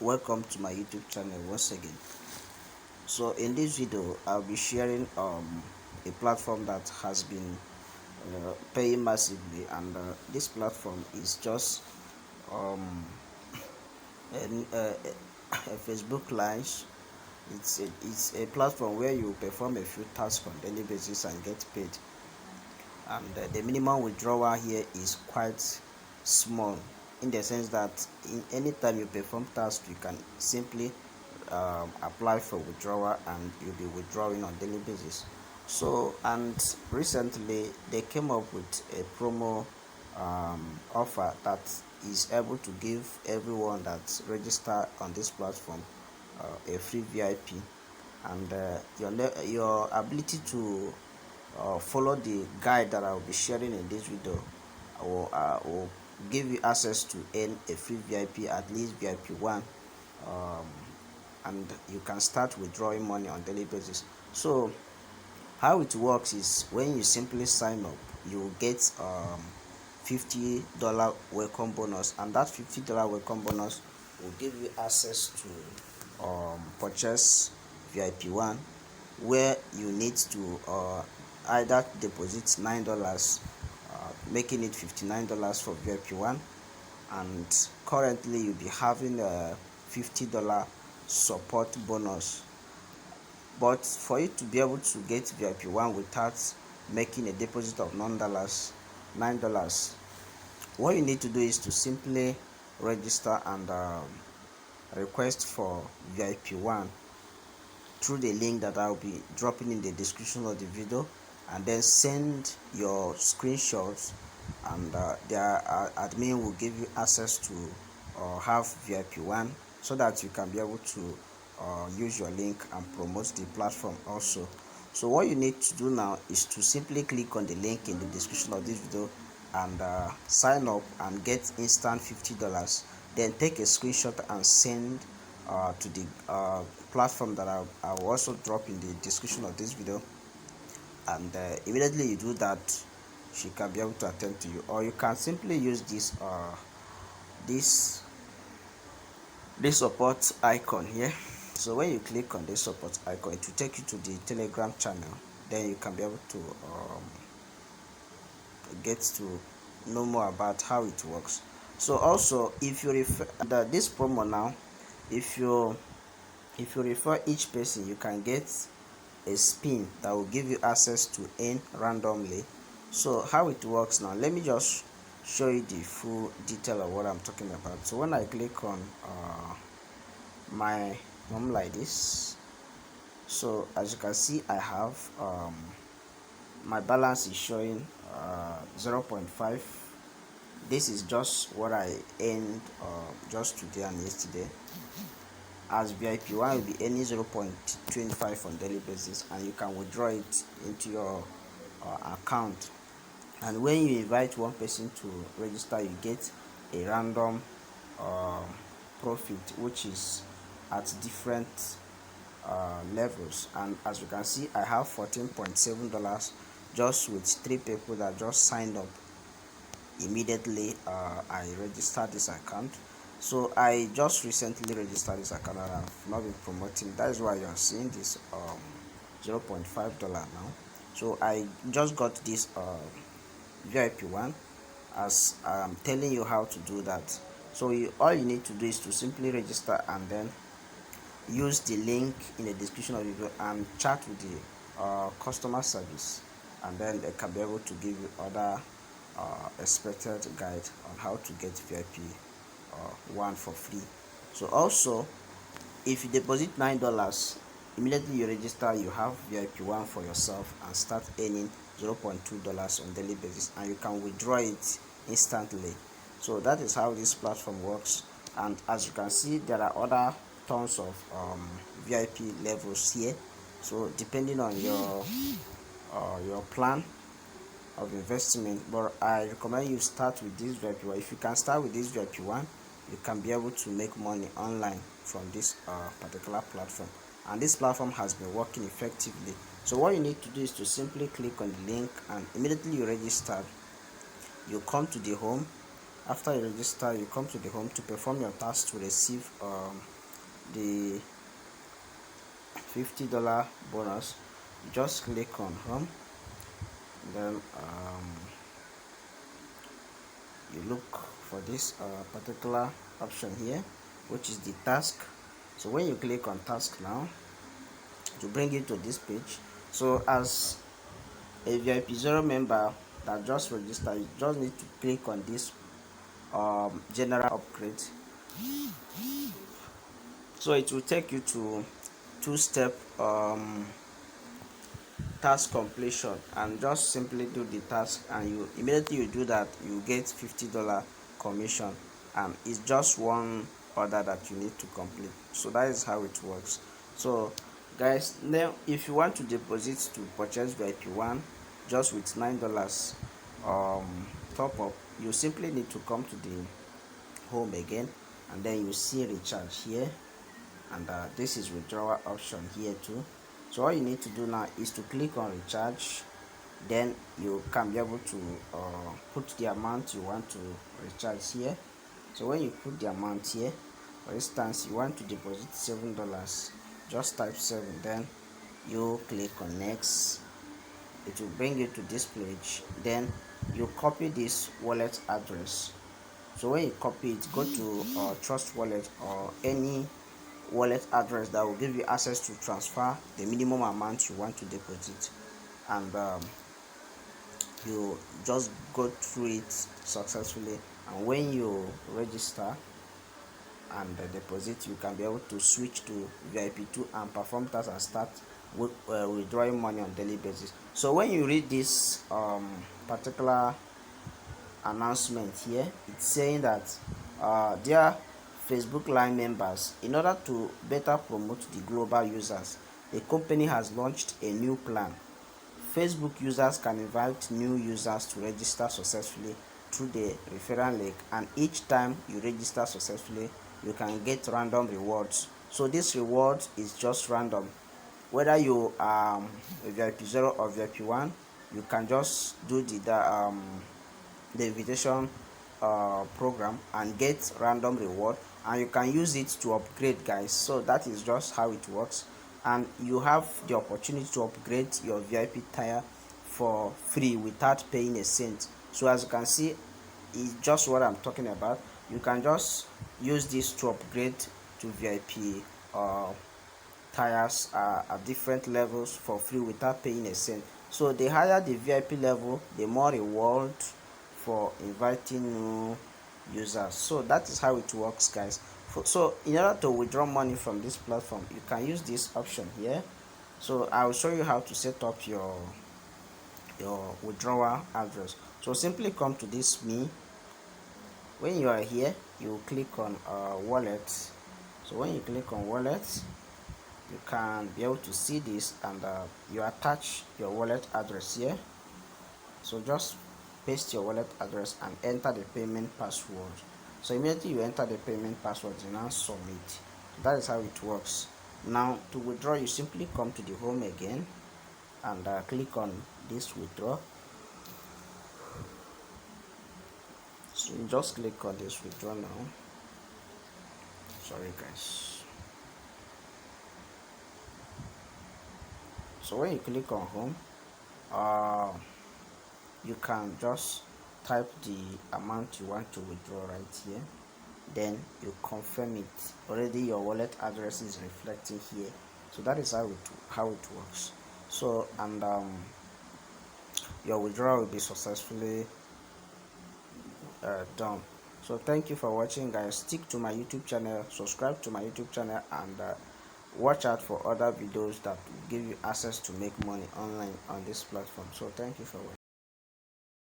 Welcome to my YouTube channel once again. So in this video I'll be sharing a platform that has been paying massively, and this platform is just um, a Facebook Live. It's a platform where you perform a few tasks on daily basis and get paid, and the minimum withdrawal here is quite small, in the sense that in any time you perform tasks you can simply apply for withdrawal and you'll be withdrawing on daily basis. So, and recently they came up with a promo offer that is able to give everyone that's registered on this platform a free VIP, and your ability to follow the guide that I will be sharing in this video will give you access to earn a free VIP, at least VIP 1, um, and you can start withdrawing money on daily basis. So how it works is, when you simply sign up, you get $50 welcome bonus, and that $50 welcome bonus will give you access to purchase VIP 1, where you need to either deposit $9, making it $59 for VIP 1, and currently you'll be having a $50 support bonus. But for you to be able to get VIP 1 without making a deposit of $9, what you need to do is to simply register and request for VIP 1 through the link that I'll be dropping in the description of the video, and then send your screenshots, and their admin will give you access to have VIP 1, so that you can be able to use your link and promote the platform also. So what you need to do now is to simply click on the link in the description of this video and sign up and get instant $50. Then take a screenshot and send to the platform that I will also drop in the description of this video, and immediately you do that, she can be able to attend to you. Or you can simply use this support icon here. So when you click on this support icon, it will take you to the Telegram channel. Then you can be able to get to know more about how it works. So also, if you refer this promo now, if you refer each person, you can get a spin that will give you access to earn randomly. So how it works now, let me just show you the full detail of what I'm talking about. So when I click on my home like this, so as you can see, I have my balance is showing 0.5. This is just what I earned just today and yesterday. As VIP 1 will be earning 0.25 on daily basis, and you can withdraw it into your account. And when you invite one person to register, you get a random profit, which is at different levels. And as you can see, I have $14.7 just with 3 people that just signed up immediately I registered this account. So I just recently registered this account and I've not been promoting. That is why you are seeing this $0.5 now. So I just got this VIP 1, as I'm telling you how to do that. So all you need to do is to simply register and then use the link in the description of the video and chat with the customer service, and then they can be able to give you other expected guide on how to get VIP 1 for free. So also, if you deposit $9, immediately you register, you have VIP 1 for yourself and start earning $0.2 on daily basis, and you can withdraw it instantly. So that is how this platform works. And as you can see, there are other tons of VIP levels here. So depending on your plan of investment, but I recommend you start with this VIP 1. If you can start with this VIP 1, you can be able to make money online from this particular platform, and this platform has been working effectively. So what you need to do is to simply click on the link, and immediately you register, you come to the home, After you register, you come to the home to perform your task to receive the $50 bonus. You just click on home, then you look for this particular option here, which is the task. So when you click on task now, to bring you to this page. So as a VIP 0 member that just registered, you just need to click on this general upgrade. So it will take you to two-step task completion, and just simply do the task, and you immediately you do that, you get $50 commission, and it's just one order that you need to complete. So that is how it works. So guys, now if you want to deposit to purchase VIP1 just with $9 top up, you simply need to come to the home again, and then you see recharge here, and this is withdrawal option here too. So all you need to do now is to click on recharge, then you can be able to put the amount you want to recharge here. So when you put the amount here, for instance you want to deposit $7, just type 7, then you click on next. It will bring you to this page, then you copy this wallet address. So when you copy it, go to Trust Wallet or any wallet address that will give you access to transfer the minimum amount you want to deposit, and you just go through it successfully. And when you register and deposit, you can be able to switch to VIP2 and perform tasks and start withdrawing money on daily basis. So when you read this particular announcement here, it's saying that dear Fbline members, in order to better promote the global users, the company has launched a new plan. Facebook users can invite new users to register successfully through the referral link, and each time you register successfully, you can get random rewards. So this reward is just random. Whether you are a VIP 0 or VIP 1, you can just do the invitation program and get random reward, and you can use it to upgrade, guys. So that is just how it works, and you have the opportunity to upgrade your VIP tier for free without paying a cent. So as you can see, it's just what I'm talking about. You can just use this to upgrade to VIP tires at different levels for free without paying a cent. So the higher the VIP level, the more reward for inviting new users. So that is how it works, guys. So in order to withdraw money from this platform, you can use this option here. So I will show you how to set up your withdrawal address. So simply come to this me. When you are here, you click on wallet. So when you click on wallet, you can be able to see this, and you attach your wallet address here. So just paste your wallet address and enter the payment password. So immediately you enter the payment password, you now submit. That is how it works. Now to withdraw, you simply come to the home again and click on this withdraw. So you just click on this withdraw now. Sorry guys. So when you click on home, you can just type the amount you want to withdraw right here, then you confirm it. Already your wallet address is reflecting here. So that is how it works. So, and your withdrawal will be successfully done. So thank you for watching, guys. Stick to my YouTube channel, subscribe to my YouTube channel, and watch out for other videos that will give you access to make money online on this platform. So thank you for watching.